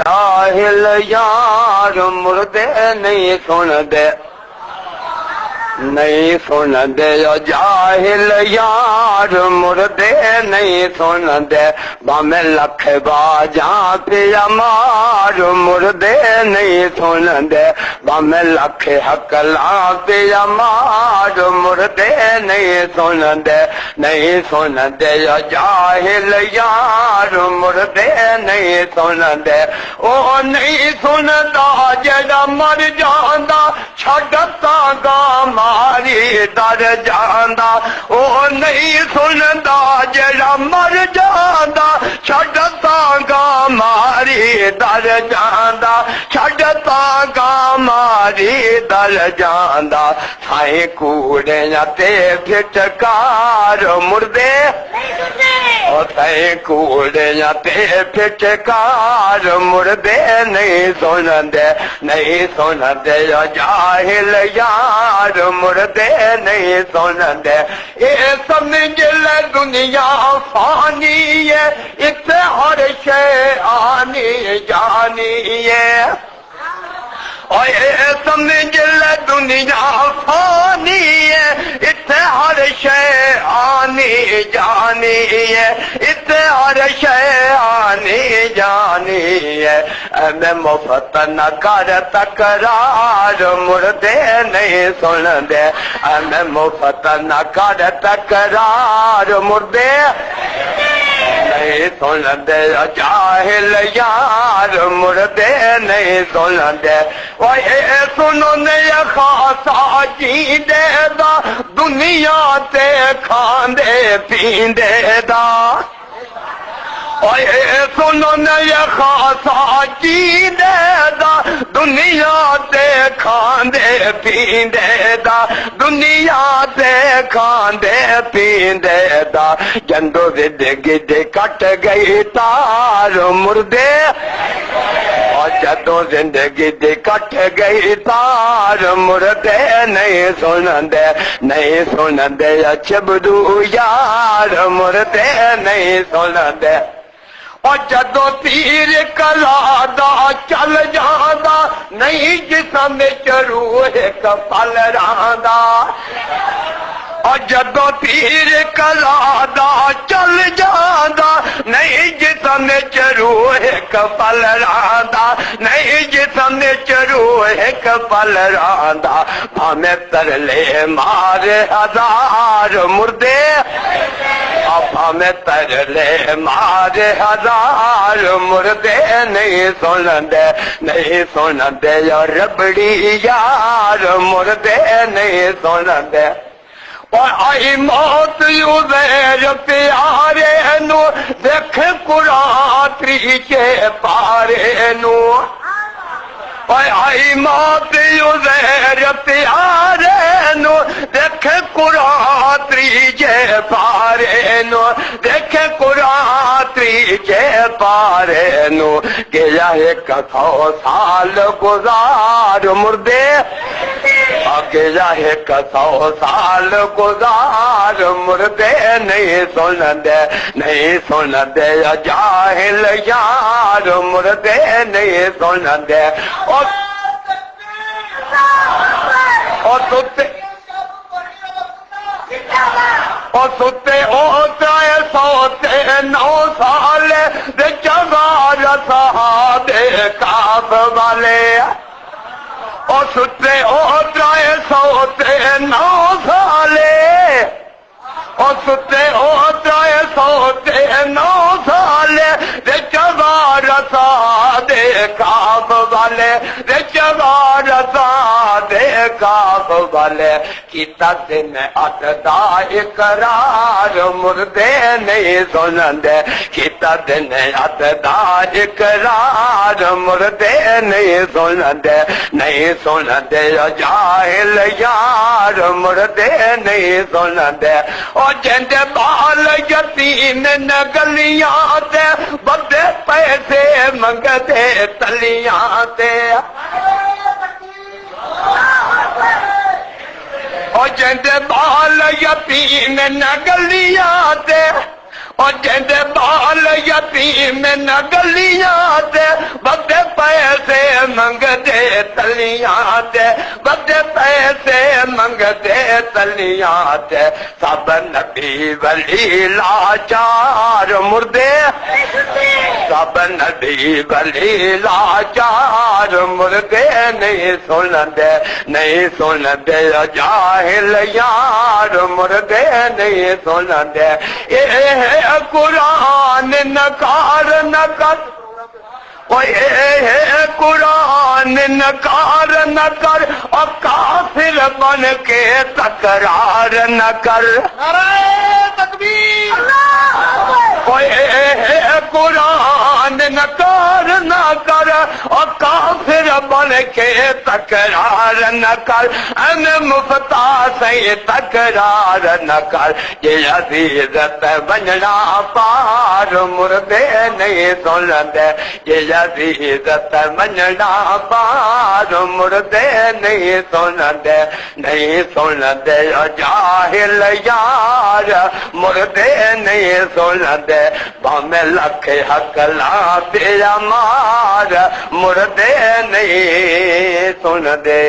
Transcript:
जाहिल यार मुर्दे नहीं सुनदे नहीं सुनदे जाहिल यार मुर्दे नहीं सुनदे भाਵੇਂ लख बाजा पिया मार मुर्दे नहीं सुनदे भाਵੇਂ लख हकला पिया मार मुर्दे नहीं सुनदे जाहिल यार मुर्दे नहीं सुनदे ओ नहीं सुनदा जेड़ा मर जांदा छड्डता गा मारी दर जांदा ओ नहीं सुनदा जेड़ा मर जांदा छड्डता गा मारी दर जांदा छड्डता गा मारी दर जांदा साईं कूड़े ते फिटकार मुर्दे ओ साईं कूड़े ते फिटकार मुर्दे नहीं सुनदे जाहिल यार मुर्दे नहीं सुनदे ये समझ ले दुनिया फानी है इत्थे हर शे आनी जानी है और ये समझ ले दुनिया फानी है इत्थे हर शे आनी जानी है इत्थे हर शे आनी जानी है मैं मुफ्त न कर तकरार मुर्दे नहीं सुनदे मैं मुफ्त न कर तकरार मुर्दे नहीं सुनदे जाहिल यार मुर्दे नहीं सुनदे ये सुनो ने खासा जी देदा दुनिया ते खांदे पींदे दा ये सुनो ने खासा जी देदा दुनिया ते खांदे पींदे दा दुनिया ते खांदे पींदे दा जंदो जिंदगी दे कट गई तार मुर्दे और जदों जिंदगी दे कट गई तार मुर्दे नहीं सुनदे चबरू यार मुर्दे नहीं सुनदे और जदों तीर कला दा चल जांदा नहीं जिसम विच रूह कपल रहांदा और जदों तीर कला दा चल जांदा नहीं जिसम विच रूह कपल रहांदा नहीं जिसम विच रूह कपल रहांदा भाਵੇਂ तरले मारे हजार मुर्दे भाਵੇਂ तरले मारे हजार मुर्दे नहीं सुनदे रबड़ी यार मुर्दे नहीं सुनदे और आई मौत उज़ैर प्यारे नू देख कुरान त्रीचे पारे नू आई मौत उज़ैर प्यारे नू देख कुरान त्रीचे पारे नू देख कुरान त्रीचे पारे नू गया 100 साल गुजार मुर्दे आगे जाए 100 साल गुजार मुर्दे नहीं सुनदे जाहिल यार मुर्दे नहीं सुनदे और सुते ओतराए सोते 9 साल दे जगार साहबे काब वाले और सुते ओतराए सोते 9 साले और सुते ओतराए सोते 9 साले दे जगार साहबे काब वाले दे जगार साहबे काब वाले किता दिन अदा इकरार मुर्दे नहीं सुनदे किता दिन अदा इकरार मुर्दे नहीं सुनदे जाहिल यार मुर्दे नहीं सुनदे और जिंदे बाल यतीम न गलियां ते बदे पैसे मंगदे तलियां ते और जिंदे बाल यतीम न गलियां ते और जिंदे बाल यतीम न गलियां ते बदे तलियां ते वधे पैसे मंगदे तलियां ते सब नबी वली लाचार मुर्दे सब नबी वली लाचार मुर्दे नहीं सुनदे जाहिल यार मुर्दे नहीं सुनदे ए कुरान नकार न कर कुरान नकार न कर और काफिर बन के तकरार न कर तकबीर कुरान नकार न कर और काफिर बन के तकरार न कर अन मुफ्ता से तकरार न कर ये अजीजत बनना पार मुर्दे नहीं सुनदे ये अजीजत मनना पार मुर्दे नहीं सुनदे जाहिल यार मुर्दे नहीं सुनदे भावे लख हकला तेरा मार मुर्दे नहीं सुनदे।